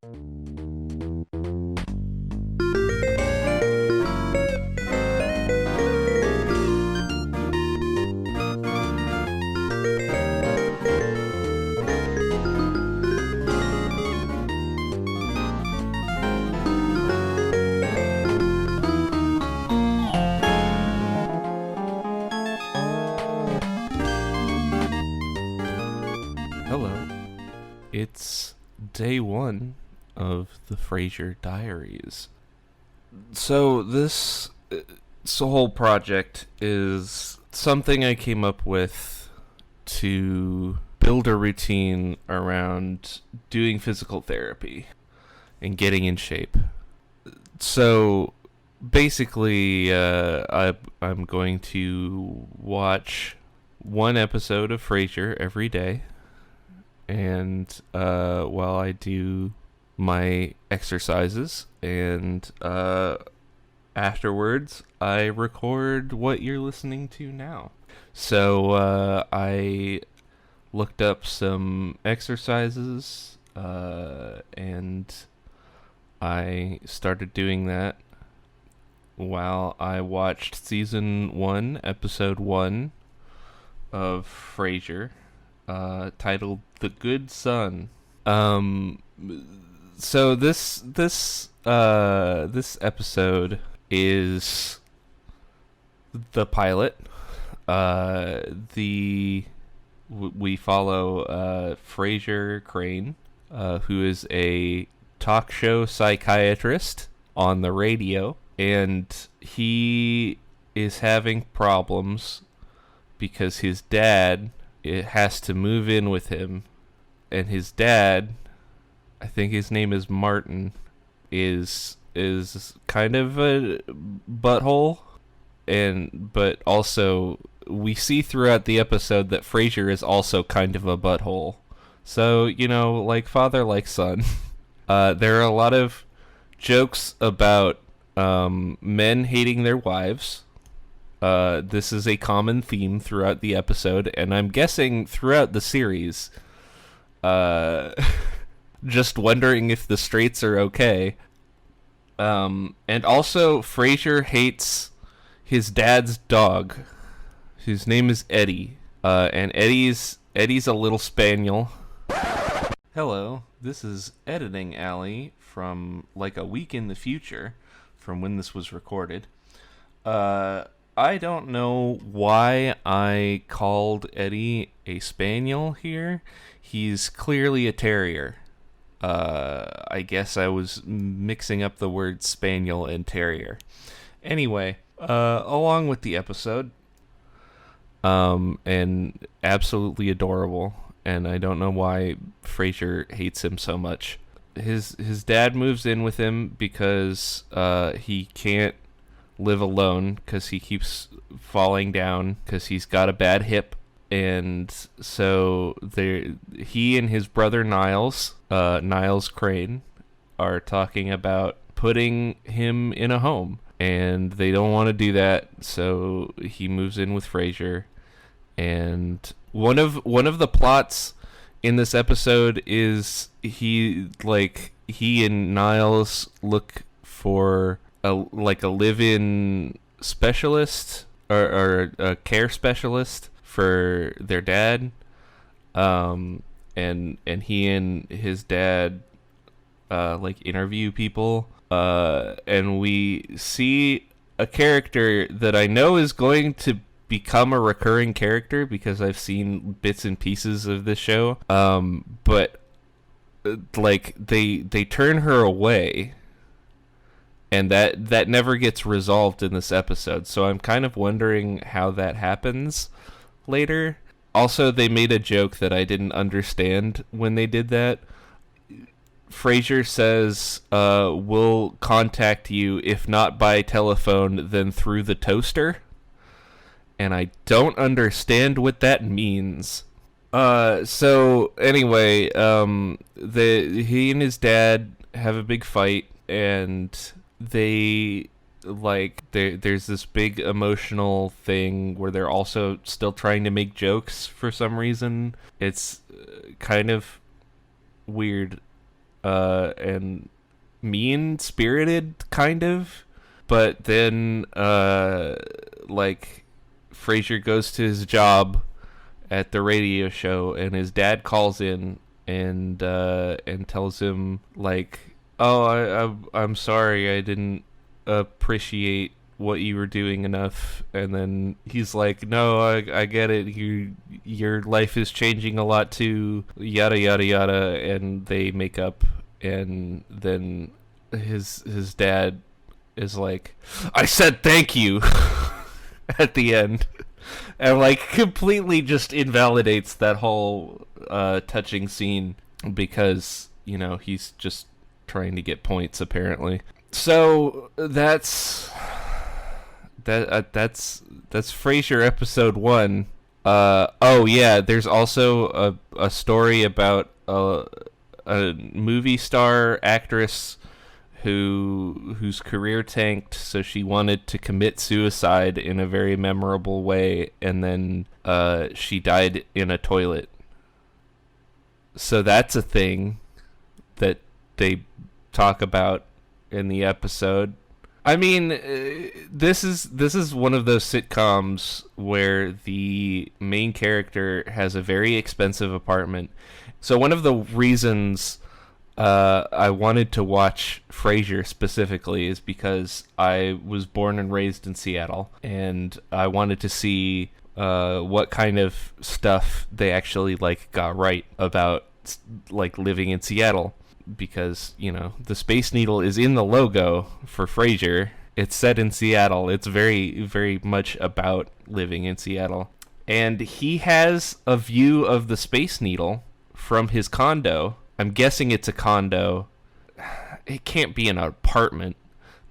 Hello. It's day one of the Frasier Diaries. So this whole project is something I came up with to build a routine around doing physical therapy and getting in shape. So basically, I'm going to watch one episode of Frasier every day, and while I do my exercises, and afterwards I record what you're listening to now. So I looked up some exercises, and I started doing that while I watched season 1, episode 1 of Frasier, titled "The Good Son." So this episode is the pilot. We follow Frasier Crane, who is a talk show psychiatrist on the radio, and he is having problems because his dad has to move in with him, and his dad, I think his name is Martin, is kind of a butthole, but also we see throughout the episode that Frasier is also kind of a butthole. So, like father, like son. There are a lot of jokes about men hating their wives. This is a common theme throughout the episode, and I'm guessing throughout the series. Just wondering if the straights are okay. And also, Frasier hates his dad's dog, whose name is Eddie. And Eddie's a little spaniel. Hello, this is Editing Alley from like a week in the future from when this was recorded. I don't know why I called Eddie a spaniel here. He's clearly a terrier. I guess I was mixing up the words spaniel and terrier. Anyway, along with the episode, and absolutely adorable, and I don't know why Frasier hates him so much. His dad moves in with him because he can't live alone because he keeps falling down because he's got a bad hip. And so he and his brother Niles Crane, are talking about putting him in a home, and they don't want to do that, so he moves in with Frasier. And one of the plots in this episode is he and Niles look for a live-in specialist or a care specialist for their dad, and he and his dad interview people, and we see a character that I know is going to become a recurring character because I've seen bits and pieces of this show, but they turn her away, and that never gets resolved in this episode, so I'm kind of wondering how that happens later. Also, they made a joke that I didn't understand when they did that. Frasier says, we'll contact you, if not by telephone, then through the toaster. And I don't understand what that means. So, anyway, he and his dad have a big fight, and there's this big emotional thing where they're also still trying to make jokes for some reason. It's kind of weird. and mean-spirited, kind of. But then, like, Frasier goes to his job at the radio show, and his dad calls in and tells him, like, "Oh, I'm sorry, I didn't appreciate what you were doing enough." And then he's like, "No, I get it. Your life is changing a lot too. Yada yada yada." And they make up, and then his dad is like, "I said thank you," at the end, and like completely just invalidates that whole touching scene because he's just trying to get points apparently. So that's Frasier episode 1. Oh yeah, there's also a story about a movie star actress whose career tanked, so she wanted to commit suicide in a very memorable way, and then she died in a toilet. So that's a thing that they talk about in the episode. I mean, this is one of those sitcoms where the main character has a very expensive apartment. So one of the reasons I wanted to watch Frasier specifically is because I was born and raised in Seattle, and I wanted to see what kind of stuff they actually got right about living in Seattle. Because the Space Needle is in the logo for Frasier. It's set in Seattle. It's very, very much about living in Seattle. And he has a view of the Space Needle from his condo. I'm guessing it's a condo. It can't be an apartment.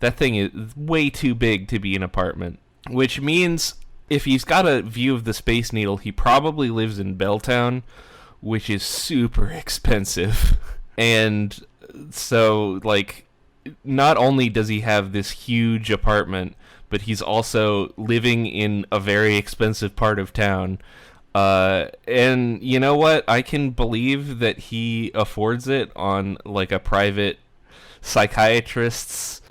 That thing is way too big to be an apartment. Which means if he's got a view of the Space Needle, he probably lives in Belltown, which is super expensive. And so, not only does he have this huge apartment, but he's also living in a very expensive part of town. And you know what? I can believe that he affords it on, a private psychiatrist's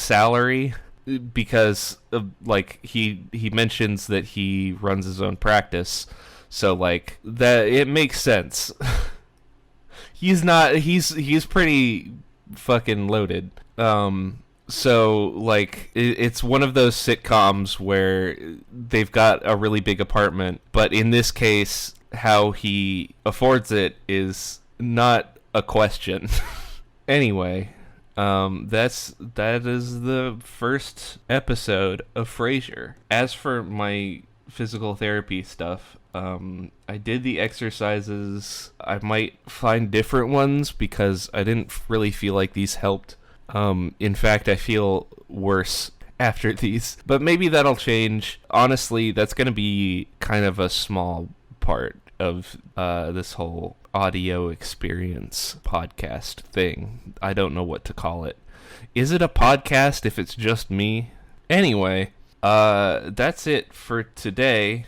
salary, because, he mentions that he runs his own practice. So, that it makes sense. He's pretty fucking loaded. So it's one of those sitcoms where they've got a really big apartment, but in this case, how he affords it is not a question. Anyway, that is the first episode of Frasier. As for my physical therapy stuff, I did the exercises. I might find different ones because I didn't really feel like these helped. In fact, I feel worse after these, but maybe that'll change. Honestly, that's going to be kind of a small part of this whole audio experience podcast thing. I don't know what to call it. Is it a podcast if it's just me? Anyway, that's it for today.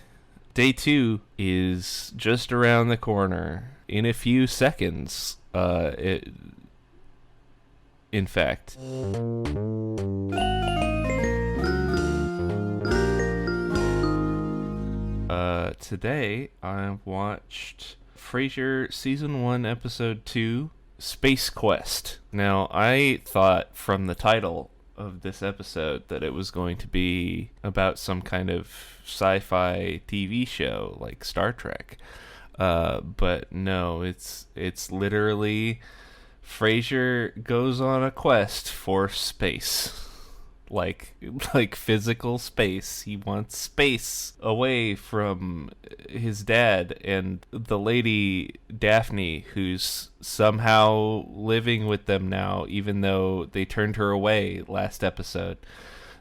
Day 2 is just around the corner in a few seconds. In fact. Today I watched Frasier Season 1, Episode 2, Space Quest. Now, I thought from the title of this episode that it was going to be about some kind of sci-fi TV show like Star Trek, but no, it's literally Frasier goes on a quest for space, like physical space. He wants space away from his dad and the lady Daphne, who's somehow living with them now, even though they turned her away last episode.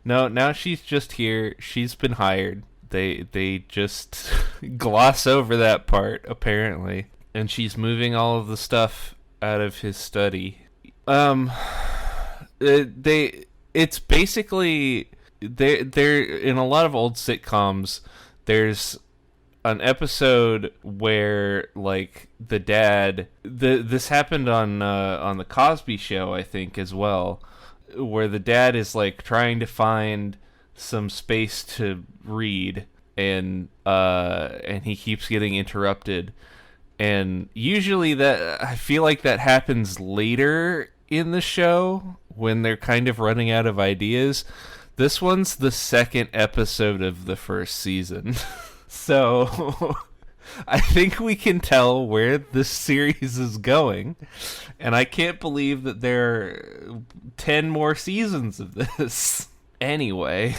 No, now she's just here. She's been hired. They just gloss over that part, apparently. And she's moving all of the stuff out of his study. It's basically they're in a lot of old sitcoms. There's an episode where like the dad this happened on the Cosby Show, I think, as well, where the dad is like trying to find some space to read, and he keeps getting interrupted. And usually that, I feel like that happens later in the show when they're kind of running out of ideas. This one's the second episode of the first season. So I think we can tell where this series is going. And I can't believe that there are 10 more seasons of this. Anyway,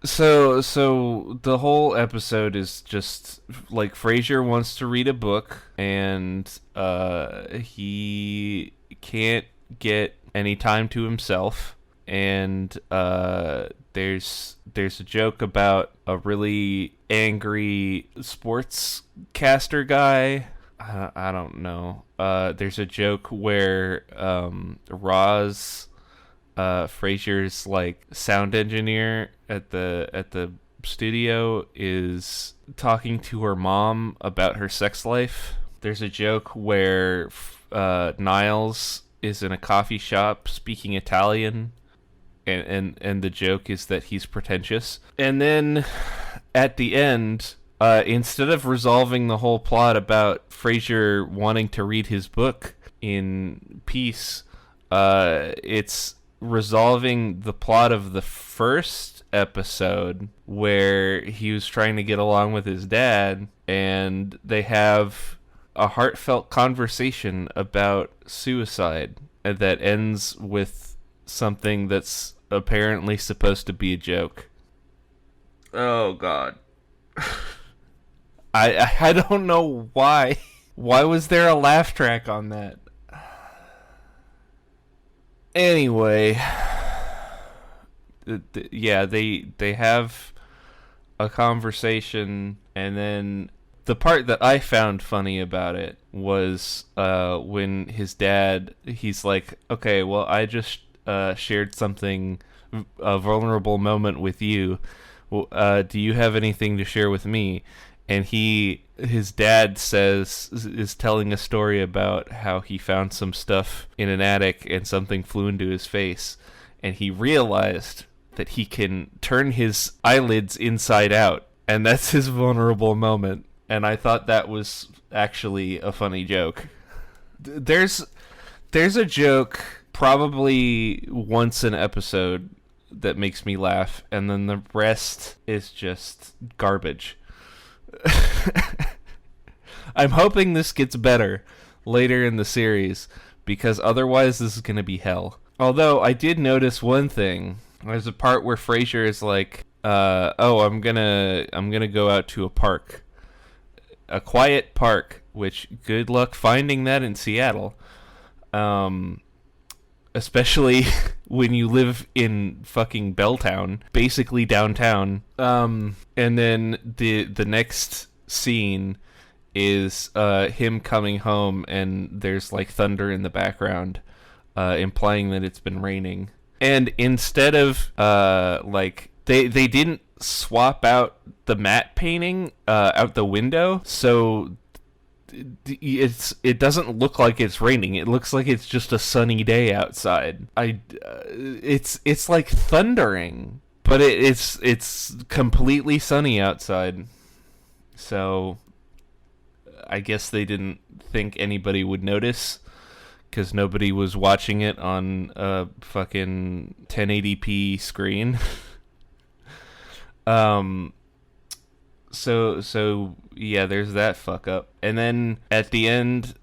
so the whole episode is just like Frasier wants to read a book, and he can't get any time to himself. And there's a joke about a really angry sportscaster guy. I don't know. There's a joke where Roz, Frasier's like sound engineer at the studio, is talking to her mom about her sex life. There's a joke where Niles is in a coffee shop speaking Italian, and the joke is that he's pretentious. And then at the end, instead of resolving the whole plot about Frasier wanting to read his book in peace, it's resolving the plot of the first episode where he was trying to get along with his dad, and they have a heartfelt conversation about suicide that ends with something that's apparently supposed to be a joke. Oh god. I don't know why. Why was there a laugh track on that? Anyway, yeah, they have a conversation, and then the part that I found funny about it was when his dad, he's like, okay, well, I just shared something, a vulnerable moment with you. Do you have anything to share with me? And his dad is telling a story about how he found some stuff in an attic and something flew into his face, and he realized that he can turn his eyelids inside out, and that's his vulnerable moment. And I thought that was actually a funny joke. There's a joke probably once an episode that makes me laugh, and then the rest is just garbage. I'm hoping this gets better later in the series, because otherwise this is going to be hell. Although I did notice one thing. There's a part where Frasier is like, I'm gonna go out to a park. A quiet park, which good luck finding that in Seattle. Especially when you live in fucking Belltown, basically downtown. And then the next scene is him coming home, and there's like thunder in the background, implying that it's been raining. And instead of like they didn't swap out the matte painting out the window, so it doesn't look like it's raining. It looks like it's just a sunny day outside. It's like thundering, but it's completely sunny outside. So I guess they didn't think anybody would notice, because nobody was watching it on a fucking 1080p screen. So yeah, there's that fuck up. And then at the end,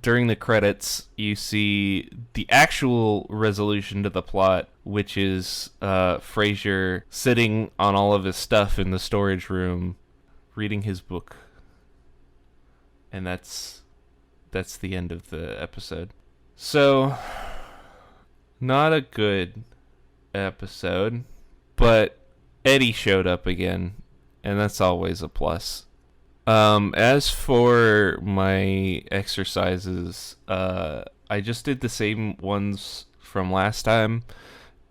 during the credits, you see the actual resolution to the plot, which is Frasier sitting on all of his stuff in the storage room, reading his book. And that's the end of the episode. So, not a good episode, but Eddie showed up again, and that's always a plus. As for my exercises, I just did the same ones from last time,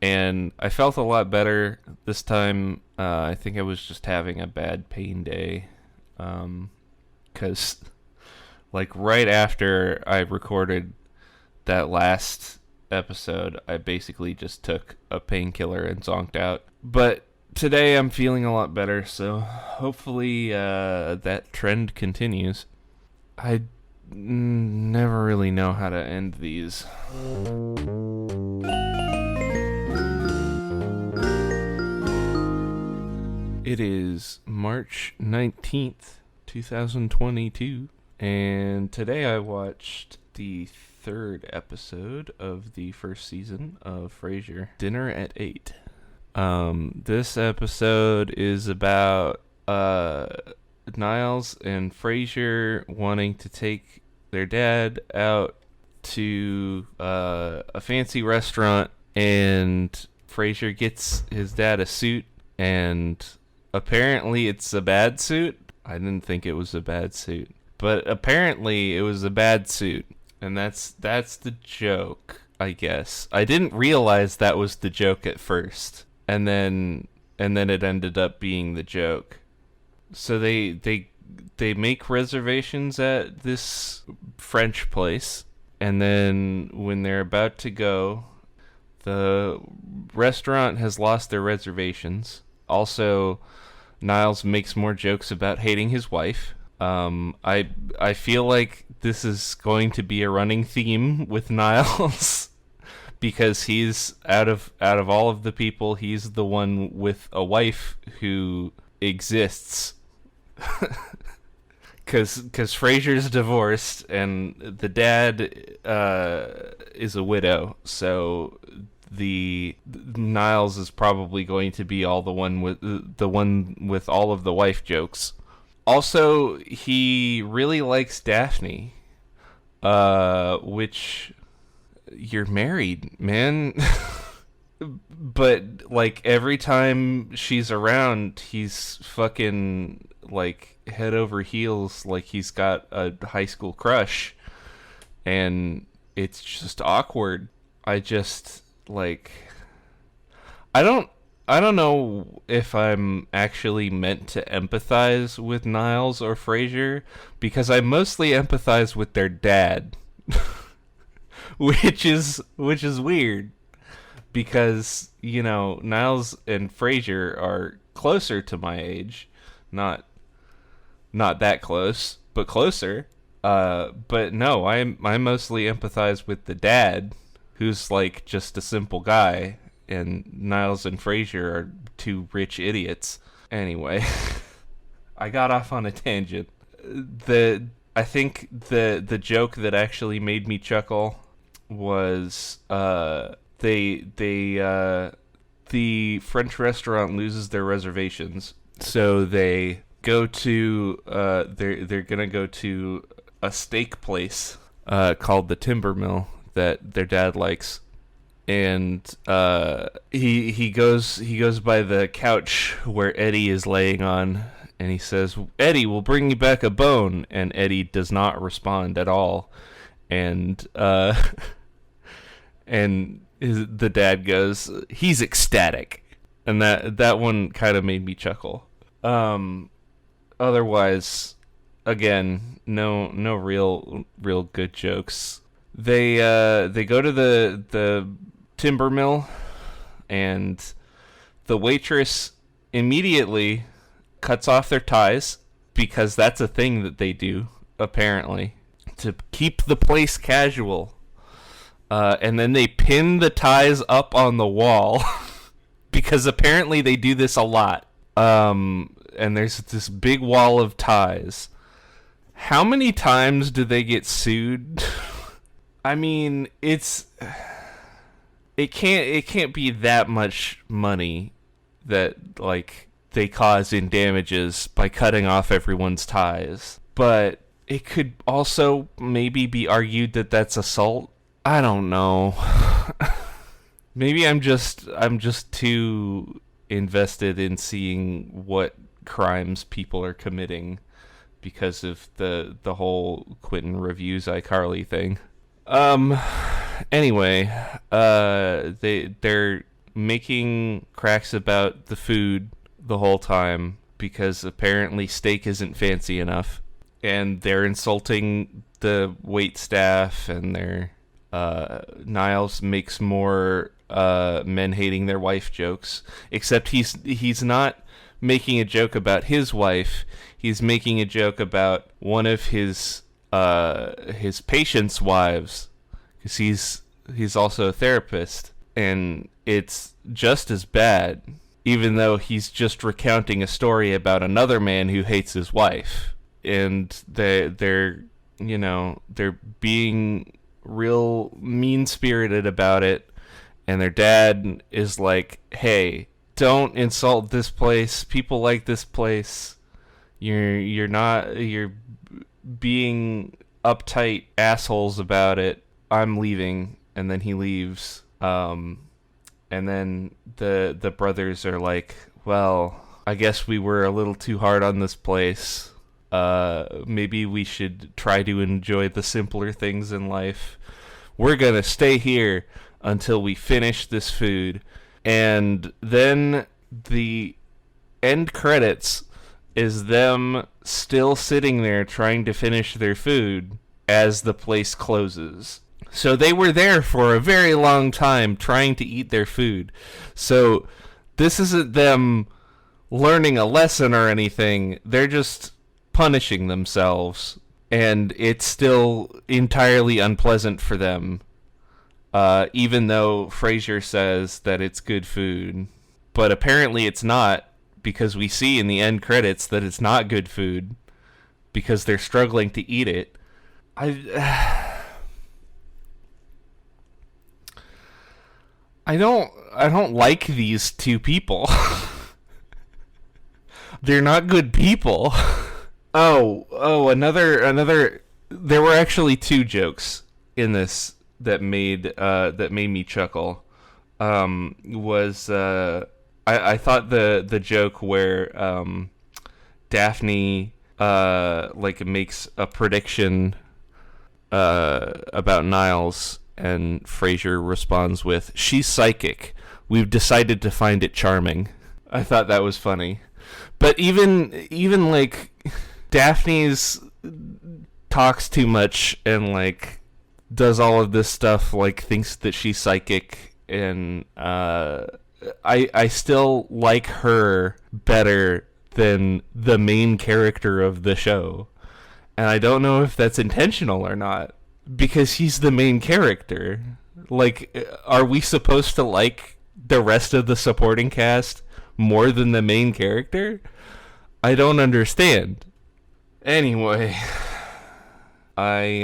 and I felt a lot better this time. I think I was just having a bad pain day. Because like right after I recorded that last episode, I basically just took a painkiller and zonked out. But today I'm feeling a lot better, so hopefully that trend continues. I never really know how to end these. It is March 19th, 2022, and today I watched the third episode of the first season of Frasier, Dinner at 8. This episode is about Niles and Frasier wanting to take their dad out to a fancy restaurant, and Frasier gets his dad a suit, and apparently it's a bad suit. I didn't think it was a bad suit, but apparently it was a bad suit, and that's the joke, I guess. I didn't realize that was the joke at first, and then it ended up being the joke. So they make reservations at this French place, and then when they're about to go, the restaurant has lost their reservations. Also, Niles makes more jokes about hating his wife. I feel like this is going to be a running theme with Niles because he's out of all of the people, he's the one with a wife who exists. Because Frasier's divorced and the dad is a widow, so the Niles is probably going to be the one with all of the wife jokes. Also, he really likes Daphne, which you're married, man. But like every time she's around, he's fucking like head over heels, like he's got a high school crush, and it's just awkward. I just like I don't know if I'm actually meant to empathize with Niles or Frasier, because I mostly empathize with their dad. which is weird, because, you know, Niles and Frasier are closer to my age, not that close, but closer. But no, I mostly empathize with the dad, who's like just a simple guy, and Niles and Frasier are two rich idiots. Anyway, I got off on a tangent. I think the joke that actually made me chuckle was the French restaurant loses their reservations, so they go to they're gonna go to a steak place called the Timber Mill that their dad likes, and he goes by the couch where Eddie is laying on, and he says, "Eddie, we'll bring you back a bone," and Eddie does not respond at all, and the dad goes, "He's ecstatic," and that one kind of made me chuckle. Otherwise, again, no real good jokes. They go to the timber mill, and the waitress immediately cuts off their ties, because that's a thing that they do, apparently, to keep the place casual. And then they pin the ties up on the wall because apparently they do this a lot. And there's this big wall of ties. How many times do they get sued? I mean, it can't be that much money that like they cause in damages by cutting off everyone's ties. But it could also maybe be argued that that's assault. I don't know. Maybe I'm just too invested in seeing what crimes people are committing because of the whole Quentin reviews iCarly thing. Anyway, they're making cracks about the food the whole time because apparently steak isn't fancy enough. And they're insulting the wait staff, and Niles makes more men hating their wife jokes. Except he's not making a joke about his wife. He's making a joke about one of his patients' wives, because he's also a therapist, and it's just as bad, even though he's just recounting a story about another man who hates his wife. And they're being real mean-spirited about it, and their dad is like, hey, don't insult this place, people like this place, you're being uptight assholes about it, I'm leaving. And then he leaves, and then the brothers are like, well, I guess we were a little too hard on this place. Maybe we should try to enjoy the simpler things in life. We're gonna stay here until we finish this food. And then the end credits is them still sitting there trying to finish their food as the place closes. So they were there for a very long time trying to eat their food. So this isn't them learning a lesson or anything. They're just punishing themselves, and it's still entirely unpleasant for them, even though Frasier says that it's good food. But apparently it's not, because we see in the end credits that it's not good food, because they're struggling to eat it. I don't like these two people. They're not good people. Another. There were actually two jokes in this that made me chuckle. I thought the joke where Daphne makes a prediction about Niles, and Frasier responds with, "She's psychic. We've decided to find it charming." I thought that was funny. But even like Daphne's talks too much and like does all of this stuff, like thinks that she's psychic, and I still like her better than the main character of the show. And I don't know if that's intentional or not, because he's the main character. Like, are we supposed to like the rest of the supporting cast more than the main character? I don't understand. Anyway, I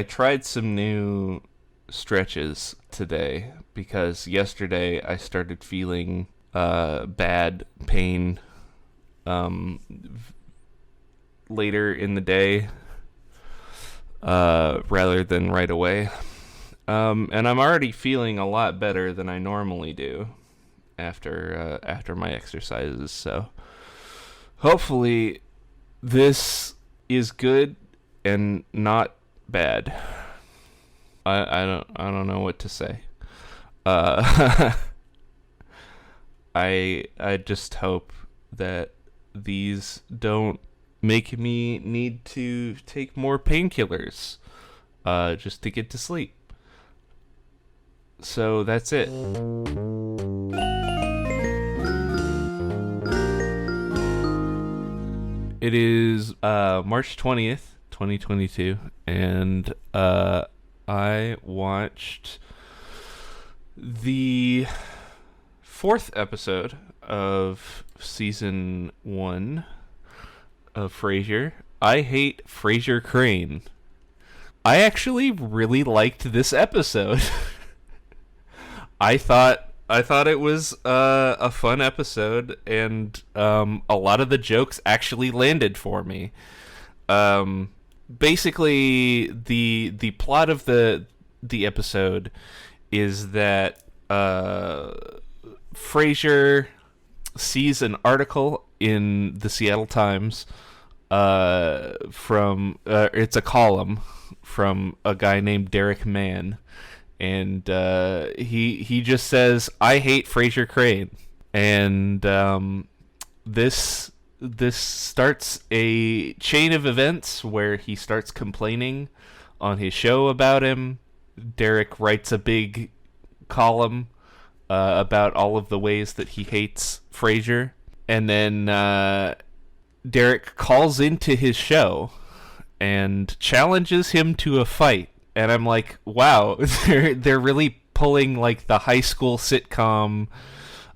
tried some new stretches today, because yesterday I started feeling bad pain later in the day rather than right away. And I'm already feeling a lot better than I normally do after my exercises. So hopefully this is good and not bad. I don't know what to say. I just hope that these don't make me need to take more painkillers just to get to sleep. So that's it. It is March 20th, 2022, and I watched the 4th episode of season 1 of Frasier. I hate Frasier Crane. I actually really liked this episode. I thought it was a fun episode, and a lot of the jokes actually landed for me. Basically, the plot of the episode is that Frasier sees an article in the Seattle Times from it's a column from a guy named Derek Mann, and he just says, "I hate Frasier Crane," and this starts a chain of events where he starts complaining on his show about him. Derek writes a big column about all of the ways that he hates Frasier, and then Derek calls into his show and challenges him to a fight. And I'm like, wow, they're really pulling like the high school sitcom.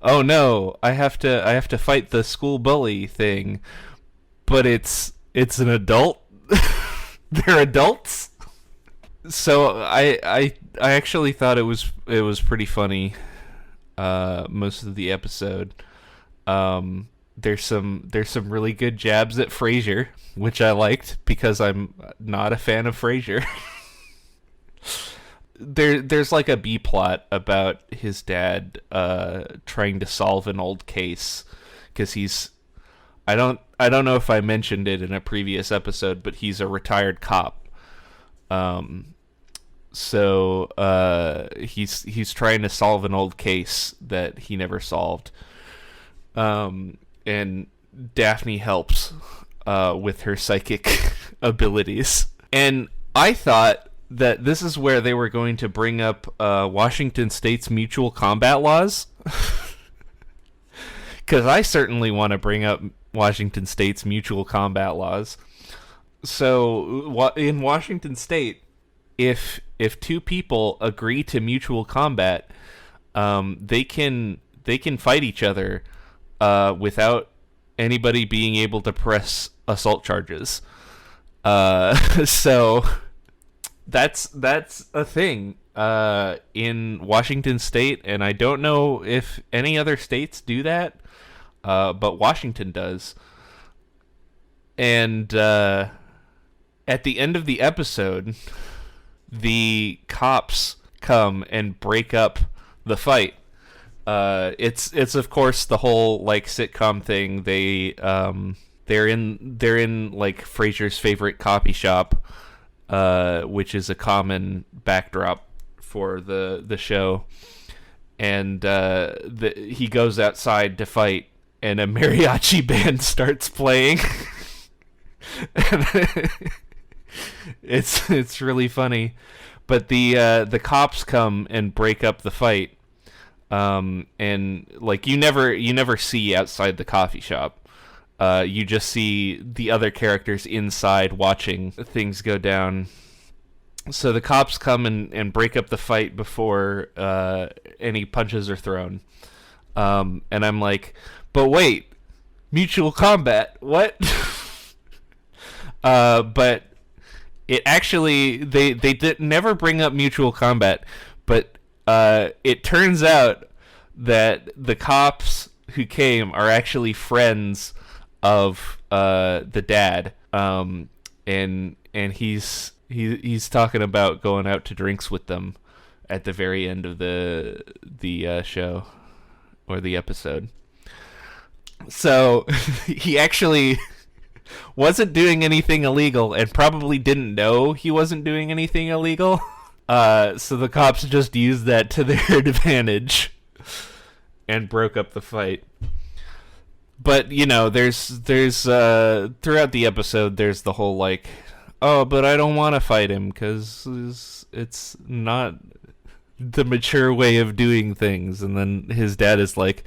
Oh no, I have to fight the school bully thing, but it's an adult. They're adults. So I actually thought it was pretty funny. Most of the episode. There's some really good jabs at Frasier, which I liked because I'm not a fan of Frasier. There's like a B plot about his dad trying to solve an old case because I don't know if I mentioned it in a previous episode, but he's a retired cop. So he's trying to solve an old case that he never solved. And Daphne helps with her psychic abilities. And I thought that this is where they were going to bring up Washington State's mutual combat laws. Because I certainly want to bring up Washington State's mutual combat laws. So in Washington State, if two people agree to mutual combat, they can fight each other without anybody being able to press assault charges. So that's a thing in Washington State, and I don't know if any other states do that, but Washington does. And at the end of the episode, the cops come and break up the fight. It's of course the whole like sitcom thing. They're in like Frasier's favorite coffee shop, which is a common backdrop for the show, and he goes outside to fight, and a mariachi band starts playing. It's really funny, but the cops come and break up the fight, and like you never see outside the coffee shop. You just see the other characters inside watching things go down. So the cops come and break up the fight before any punches are thrown. And I'm like, but wait, mutual combat, what? But it actually, they did never bring up mutual combat, but it turns out that the cops who came are actually friends of the dad, and he's talking about going out to drinks with them at the very end of the show or the episode. So he actually wasn't doing anything illegal and probably didn't know he wasn't doing anything illegal. So the cops just used that to their advantage and broke up the fight. But, you know, there's throughout the episode, there's the whole, like, oh, but I don't want to fight him because it's not the mature way of doing things. And then his dad is like,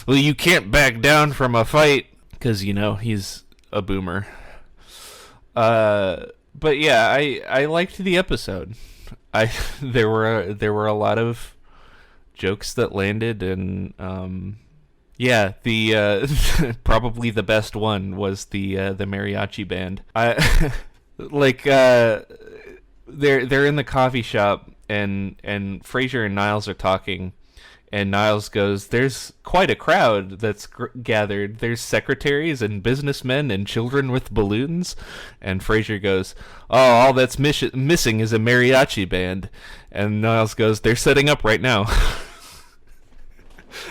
well, you can't back down from a fight because, you know, he's a boomer. But yeah, I liked the episode. There were a lot of jokes that landed, and yeah, the probably the best one was the mariachi band. They're in the coffee shop, and Frasier and Niles are talking, and Niles goes, "There's quite a crowd that's gathered. There's secretaries and businessmen and children with balloons." And Frasier goes, "Oh, all that's missing is a mariachi band." And Niles goes, "They're setting up right now."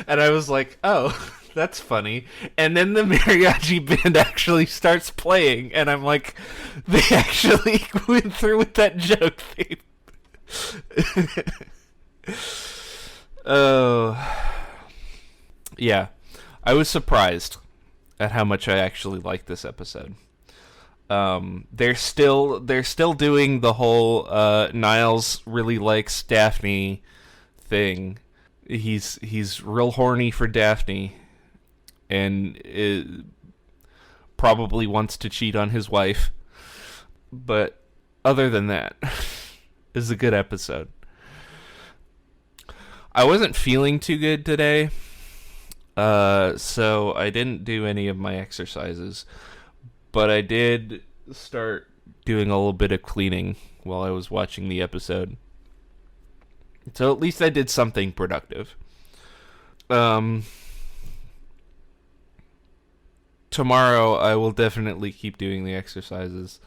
And I was like, "Oh, that's funny." And then the mariachi band actually starts playing, and I'm like, they actually went through with that joke. Oh, yeah. I was surprised. at how much I actually like this episode. They're still doing the whole Niles really likes Daphne thing. He's real horny for Daphne, and probably wants to cheat on his wife. But other than that, this is a good episode. I wasn't feeling too good today, so I didn't do any of my exercises. But I did start doing a little bit of cleaning while I was watching the episode. So at least I did something productive. Tomorrow I will definitely keep doing the exercises.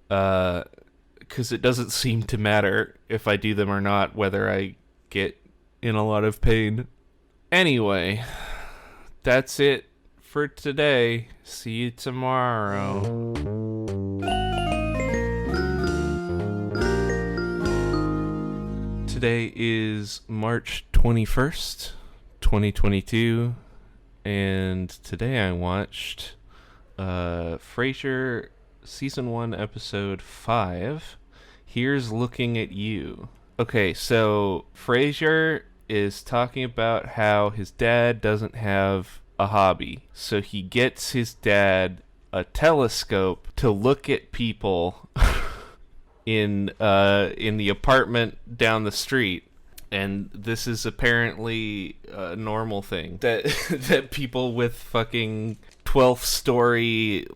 Because it doesn't seem to matter if I do them or not, whether I get in a lot of pain. Anyway, that's it for today. See you tomorrow. Today is March 21st, 2022, and today I watched Frasier Season 1, Episode 5, Here's Looking at You. Okay, so Frasier is talking about how his dad doesn't have a hobby, so he gets his dad a telescope to look at people in the apartment down the street. And this is apparently a normal thing that that people with fucking 12th story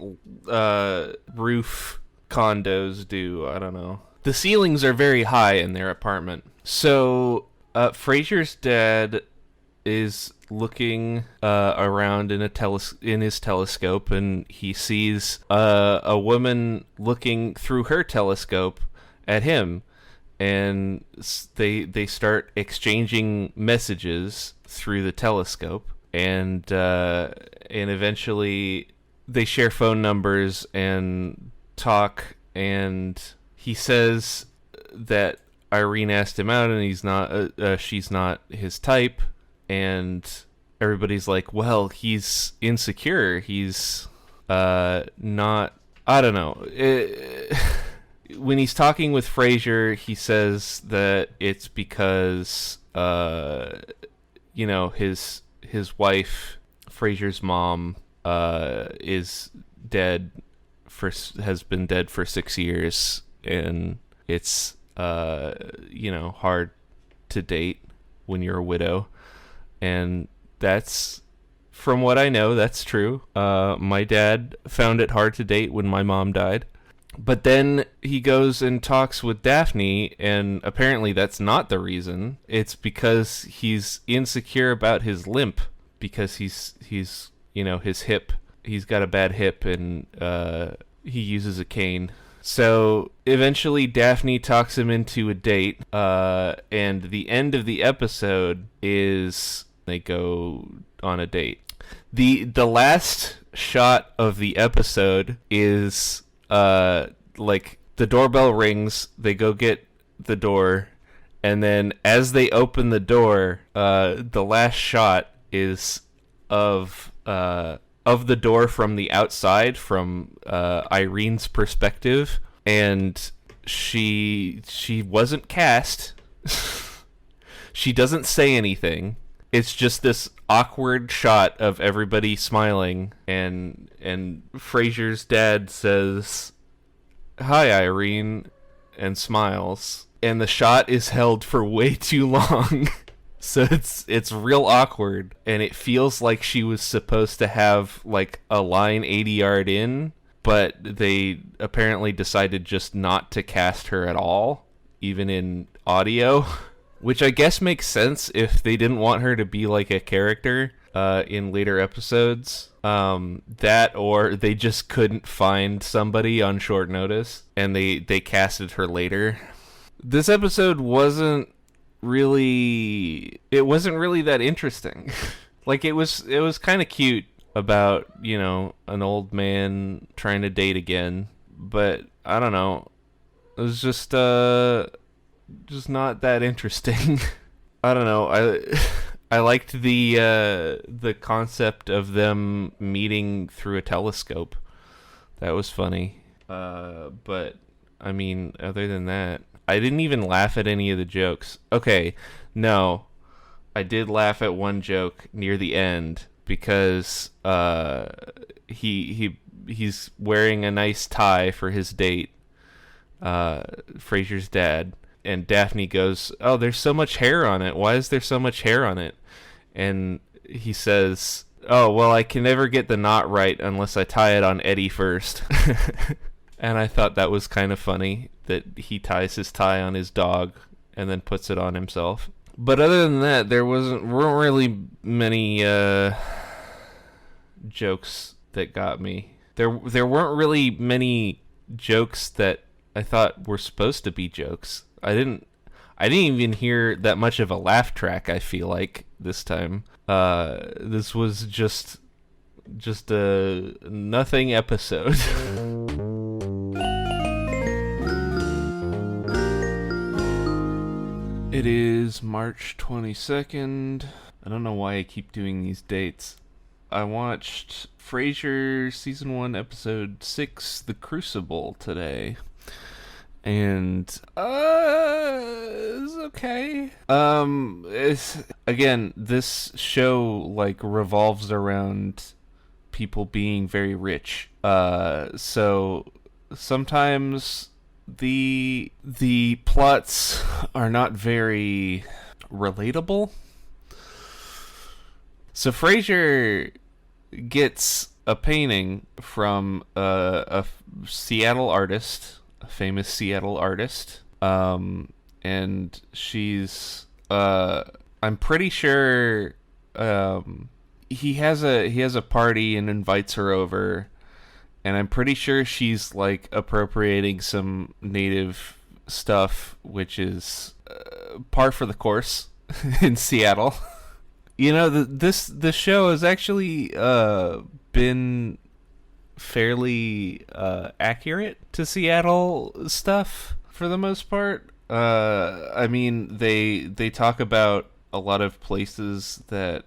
roof condos do. I don't know. The ceilings are very high in their apartment. So Frasier's dad is looking around in his telescope, and he sees a woman looking through her telescope at him, and they start exchanging messages through the telescope, and eventually they share phone numbers and talk, and he says that Irene asked him out, and she's not his type, and everybody's like, well, he's insecure. He's not. I don't know. When he's talking with Frasier, he says that it's because his wife, Frasier's mom, is dead has been dead for 6 years, and it's hard to date when you're a widow. And that's, from what I know, that's true. My dad found it hard to date when my mom died. But then he goes and talks with Daphne, and apparently that's not the reason. It's because he's insecure about his limp, because he's his hip. He's got a bad hip, and he uses a cane. So eventually Daphne talks him into a date, and the end of the episode is they go on a date. The last shot of the episode is like the doorbell rings, they go get the door, and then as they open the door, the last shot is of the door from the outside, from Irene's perspective, and she wasn't cast. She doesn't say anything. It's just this awkward shot of everybody smiling, and Frasier's dad says, "Hi, Irene," and smiles. And the shot is held for way too long. So it's real awkward, and it feels like she was supposed to have like a line 80 yard in, but they apparently decided just not to cast her at all, even in audio. Which I guess makes sense if they didn't want her to be like a character in later episodes. That, or they just couldn't find somebody on short notice, and they casted her later. This episode wasn't really that interesting. Like, it was kind of cute about, an old man trying to date again, but I don't know. It was just not that interesting. I don't know. I liked the concept of them meeting through a telescope. That was funny. But I mean, other than that, I didn't even laugh at any of the jokes. Okay, no, I did laugh at one joke near the end because he's wearing a nice tie for his date, Frasier's dad, and Daphne goes, "Oh, there's so much hair on it. Why is there so much hair on it?" And he says, "Oh, well, I can never get the knot right unless I tie it on Eddie first." And I thought that was kind of funny that he ties his tie on his dog and then puts it on himself. But other than that, weren't really many jokes that got me. There weren't really many jokes that I thought were supposed to be jokes. I didn't even hear that much of a laugh track, I feel like, this time. This was just a nothing episode. It is March 22nd. I don't know why I keep doing these dates. I watched Frasier Season 1, Episode 6, The Crucible, today. And, it's okay. Again, this show, like, revolves around people being very rich. So, sometimes the plots are not very relatable. So Frasier gets a painting from a Seattle artist, a famous Seattle artist, and she's I'm pretty sure he has a party and invites her over. And I'm pretty sure she's, like, appropriating some native stuff, which is par for the course in Seattle. You know, this show has actually been fairly accurate to Seattle stuff for the most part. I mean, they talk about a lot of places that...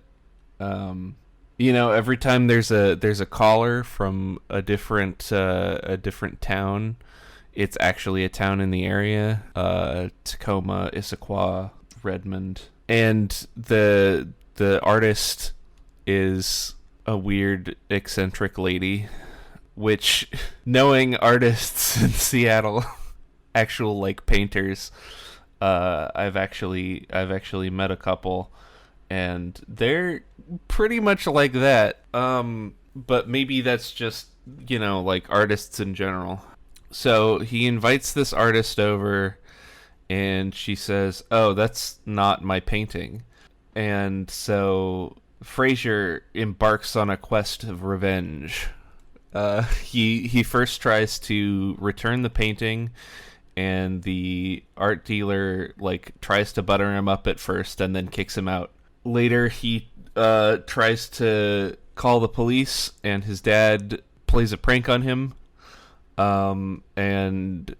you know, every time there's a caller from a different town, it's actually a town in the area. Tacoma, Issaquah, Redmond, and the artist is a weird, eccentric lady. Which, knowing artists in Seattle, actual, like, painters, I've actually met a couple. And they're pretty much like that. But maybe that's just, you know, like, artists in general. So he invites this artist over, and she says, "Oh, that's not my painting." And so Frasier embarks on a quest of revenge. He first tries to return the painting, and the art dealer, like, tries to butter him up at first and then kicks him out. Later, he tries to call the police, and his dad plays a prank on him, and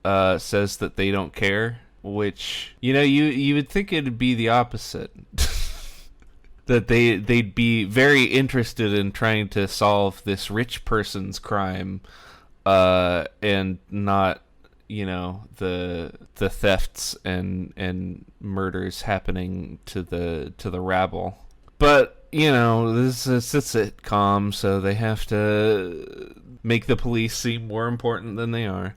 says that they don't care, which, you know, you would think it'd be the opposite. That they'd be very interested in trying to solve this rich person's crime, and not, you know, the thefts and murders happening to the rabble. But, you know, this is a sitcom, so they have to make the police seem more important than they are.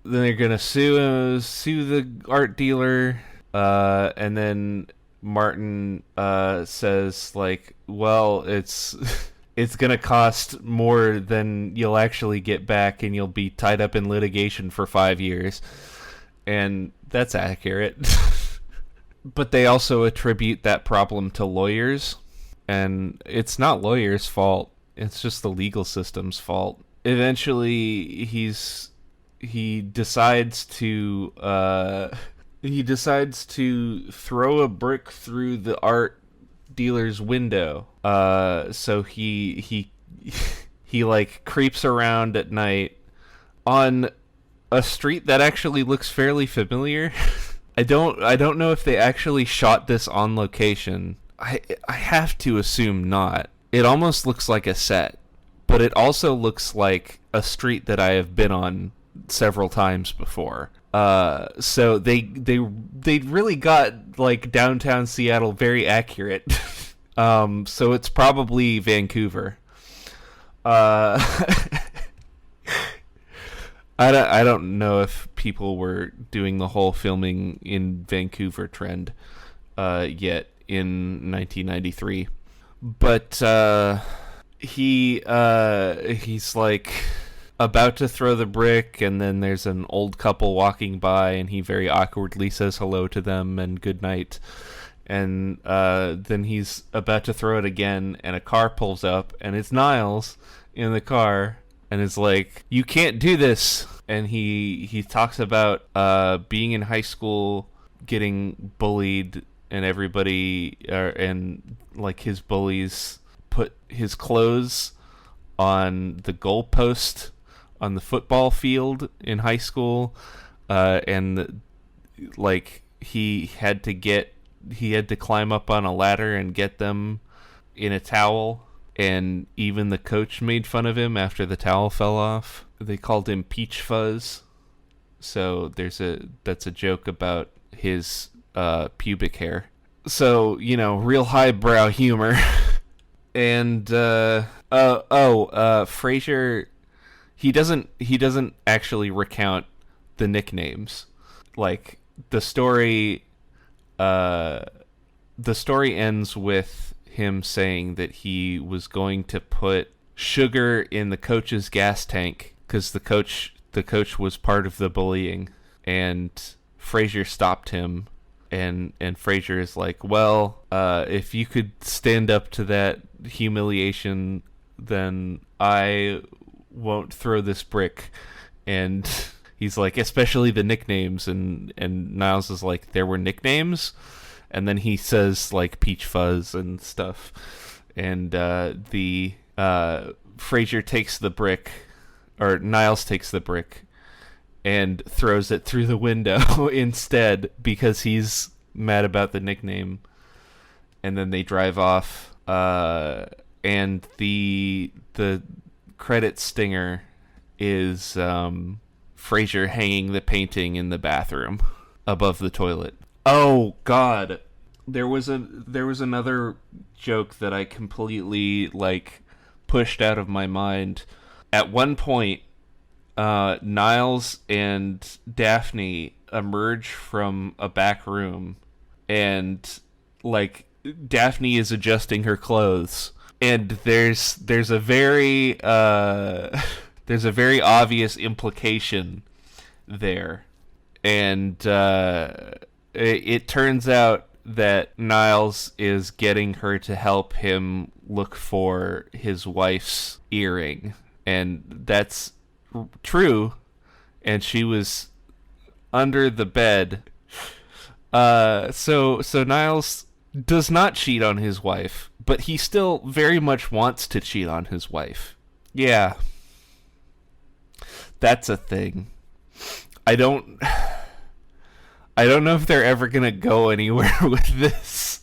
Then they're gonna sue the art dealer, and then Martin says, like, well, it's gonna cost more than you'll actually get back, and you'll be tied up in litigation for 5 years. And that's accurate. But they also attribute that problem to lawyers, and it's not lawyers' fault. It's just the legal system's fault. Eventually, he decides to throw a brick through the art dealer's window. So he like creeps around at night on a street that actually looks fairly familiar. I don't know if they actually shot this on location. I have to assume not. It almost looks like a set, but it also looks like a street that I have been on several times before. So they really got like downtown Seattle very accurate. So it's probably Vancouver. Uh, I don't know if people were doing the whole filming in Vancouver trend yet in 1993, but he's like about to throw the brick, and then there's an old couple walking by, and he very awkwardly says hello to them and good night. And then he's about to throw it again, and a car pulls up, and it's Niles in the car, and it's like, "You can't do this." And he talks about being in high school, getting bullied, and everybody and like his bullies put his clothes on the goalpost on the football field in high school, and like he had to climb up on a ladder and get them in a towel, and even the coach made fun of him after the towel fell off. They called him Peach Fuzz. So that's a joke about his pubic hair. So, real highbrow humor. And Frasier, he doesn't actually recount the nicknames. Like the story ends with him saying that he was going to put sugar in the coach's gas tank because the coach was part of the bullying, and Frasier stopped him, and Frasier is like, "Well, if you could stand up to that humiliation, then I won't throw this brick." And he's like, "Especially the nicknames," and Niles is like, "There were nicknames?" And then he says like Peach Fuzz and stuff, and Frasier takes the brick, or Niles takes the brick, and throws it through the window instead because he's mad about the nickname. And then they drive off, and the credit stinger is Frasier hanging the painting in the bathroom above the toilet. Oh God, there was another joke that I completely like pushed out of my mind. At one point, Niles and Daphne emerge from a back room, and like Daphne is adjusting her clothes, and there's a very there's a very obvious implication there, and it turns out that Niles is getting her to help him look for his wife's earring, and that's true, and she was under the bed. So Niles does not cheat on his wife, but he still very much wants to cheat on his wife. Yeah, that's a thing. I don't know if they're ever gonna go anywhere with this,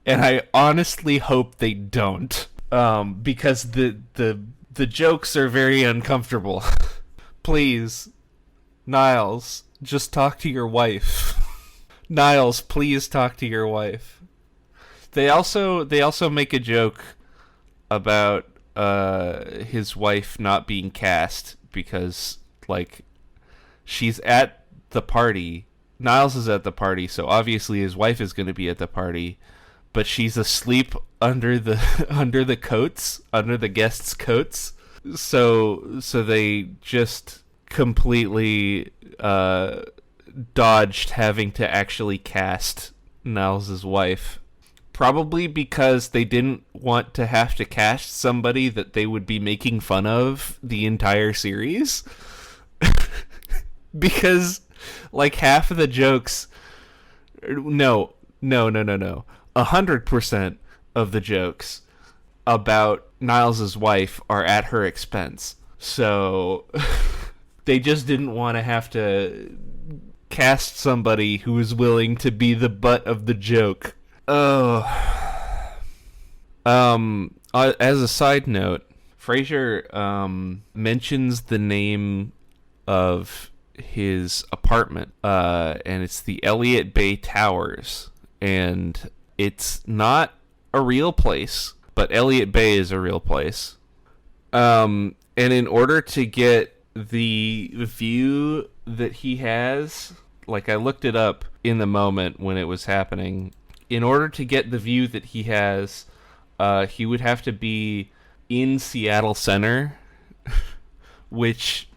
and I honestly hope they don't, because the jokes are very uncomfortable. Please, Niles, just talk to your wife. Niles, please talk to your wife. They also make a joke about his wife not being cast because like she's at the party. Niles is at the party, so obviously his wife is going to be at the party, but she's asleep under the coats, under the guests' coats. So they just completely dodged having to actually cast Niles' wife. Probably because they didn't want to have to cast somebody that they would be making fun of the entire series. Because like half of the jokes, no, 100% of the jokes about Niles' wife are at her expense. So they just didn't want to have to cast somebody who is willing to be the butt of the joke. Oh. As a side note, Frasier mentions the name of his apartment, and it's the Elliott Bay Towers, and it's not a real place, but Elliott Bay is a real place. And in order to get the view that he has, like I looked it up in the moment when it was happening, in order to get the view that he has, he would have to be in Seattle Center, which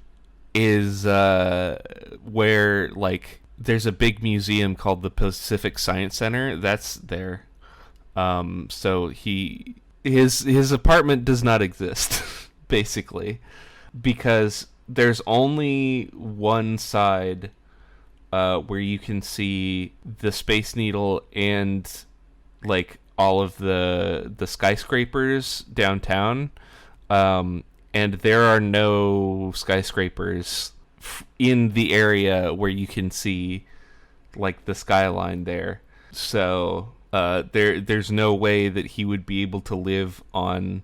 is where, like, there's a big museum called the Pacific Science Center. That's there. So his apartment does not exist, basically, because there's only one side where you can see the Space Needle and, like, all of the skyscrapers downtown, and there are no skyscrapers in the area where you can see, like, the skyline there. So there's no way that he would be able to live on,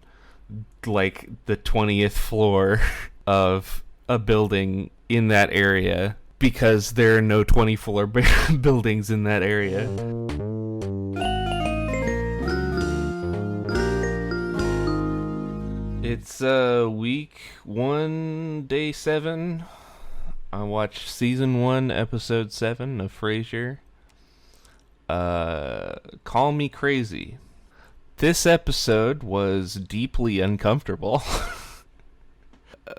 like, the 20th floor of a building in that area, because there are no 20-floor buildings in that area. It's week 1, day 7. I watched season 1, episode 7 of Frasier. Call me crazy. This episode was deeply uncomfortable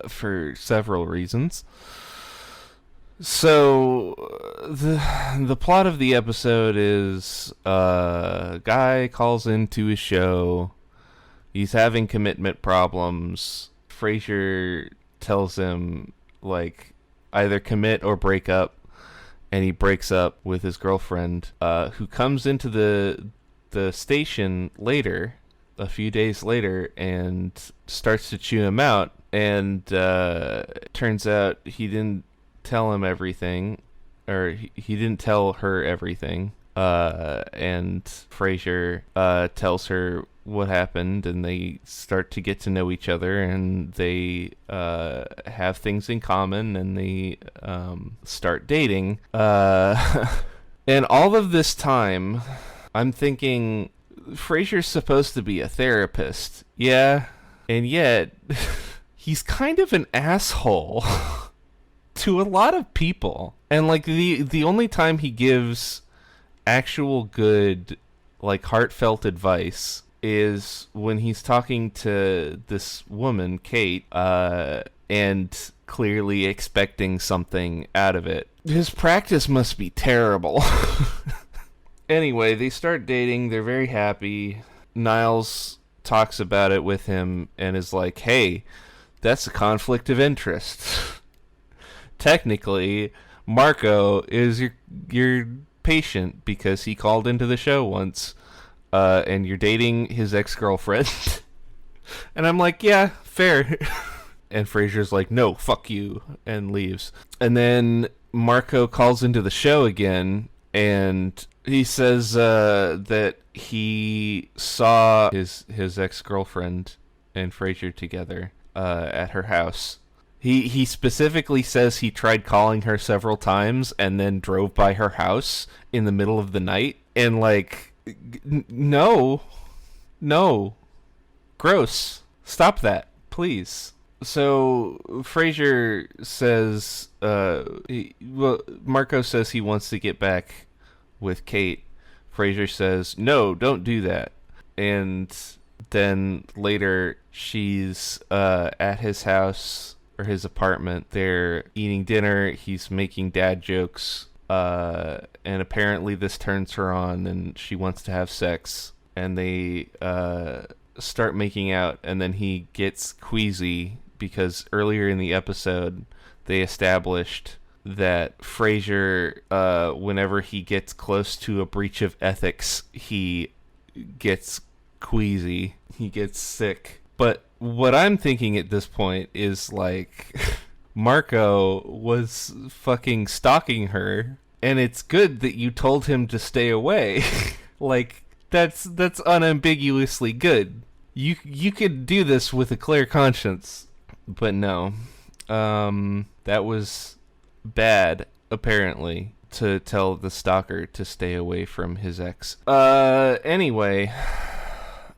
for several reasons. So the plot of the episode is a guy calls into his show. He's having commitment problems. Frasier tells him, like, either commit or break up, and he breaks up with his girlfriend, who comes into the station later, a few days later, and starts to chew him out. And turns out he didn't tell him everything, or he didn't tell her everything. And Frasier tells her what happened, and they start to get to know each other, and they have things in common, and they start dating. And all of this time, I'm thinking, Frasier's supposed to be a therapist, yeah, and yet he's kind of an asshole to a lot of people. And, like, the only time he gives actual good, like, heartfelt advice is when he's talking to this woman, Kate, and clearly expecting something out of it. His practice must be terrible. Anyway, they start dating. They're very happy. Niles talks about it with him and is like, hey, that's a conflict of interest. Technically, Marco is your patient because he called into the show once. And you're dating his ex-girlfriend. And I'm like, yeah, fair. And Frasier's like, no, fuck you, and leaves. And then Marco calls into the show again, and he says that he saw his ex-girlfriend and Frasier together at her house. He specifically says he tried calling her several times and then drove by her house in the middle of the night. And, like, no, gross, stop that, please. So Frasier says, Marco says he wants to get back with Kate. Frasier says, no, don't do that. And then later she's at his house, or his apartment. They're eating dinner. He's making dad jokes. And apparently this turns her on, and she wants to have sex, and they start making out, and then he gets queasy because earlier in the episode they established that Frasier, whenever he gets close to a breach of ethics, he gets queasy, he gets sick. But what I'm thinking at this point is, like, Marco was fucking stalking her And it's good that you told him to stay away. Like, that's unambiguously good. You could do this with a clear conscience. But no. That was bad, apparently, to tell the stalker to stay away from his ex. Anyway,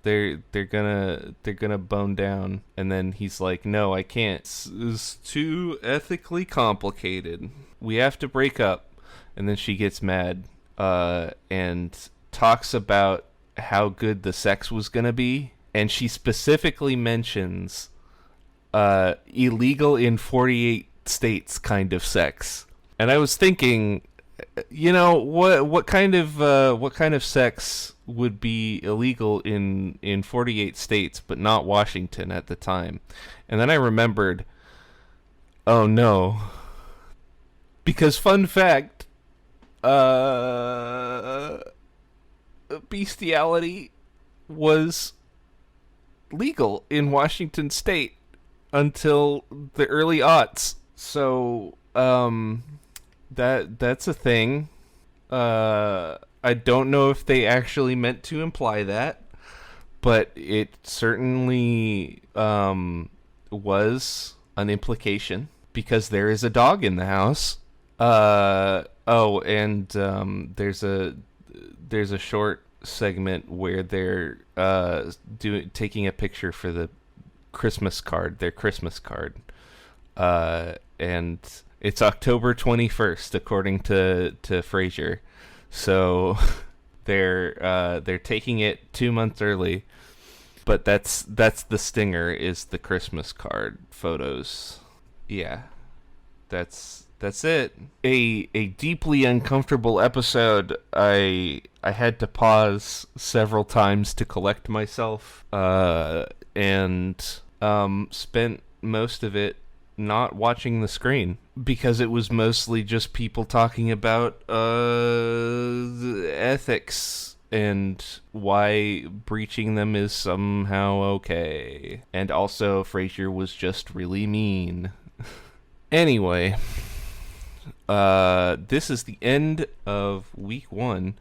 they're gonna bone down, and then he's like, "No, I can't. It's too ethically complicated. We have to break up." And then she gets mad, and talks about how good the sex was gonna be, and she specifically mentions illegal in 48 states kind of sex. And I was thinking, what kind of sex would be illegal in 48 states but not Washington at the time? And then I remembered, oh no. Because fun fact, bestiality was legal in Washington state until the early aughts. So, that's a thing. I don't know if they actually meant to imply that, but it certainly was an implication because there is a dog in the house. There's a short segment where they're taking a picture for their Christmas card, and it's October 21st according to Frasier. So they're taking it 2 months early, but that's the stinger, is the Christmas card photos. Yeah, that's it. A deeply uncomfortable episode. I had to pause several times to collect myself, and spent most of it not watching the screen because it was mostly just people talking about ethics and why breaching them is somehow okay. And also Frasier was just really mean. Anyway, this is the end of week 1.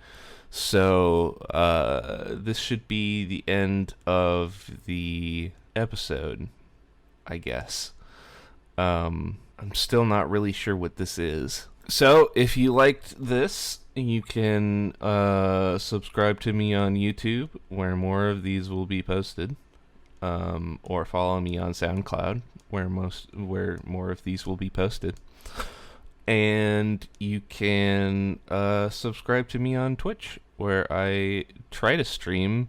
So this should be the end of the episode, I guess. I'm still not really sure what this is. So if you liked this, you can subscribe to me on YouTube, where more of these will be posted, or follow me on SoundCloud, where more of these will be posted. And you can subscribe to me on Twitch, where I try to stream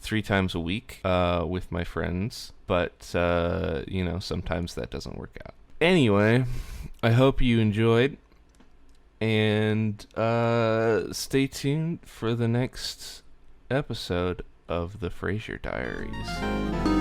3 times a week with my friends, but sometimes that doesn't work out. Anyway, I hope you enjoyed, and stay tuned for the next episode of the Frasier Diaries.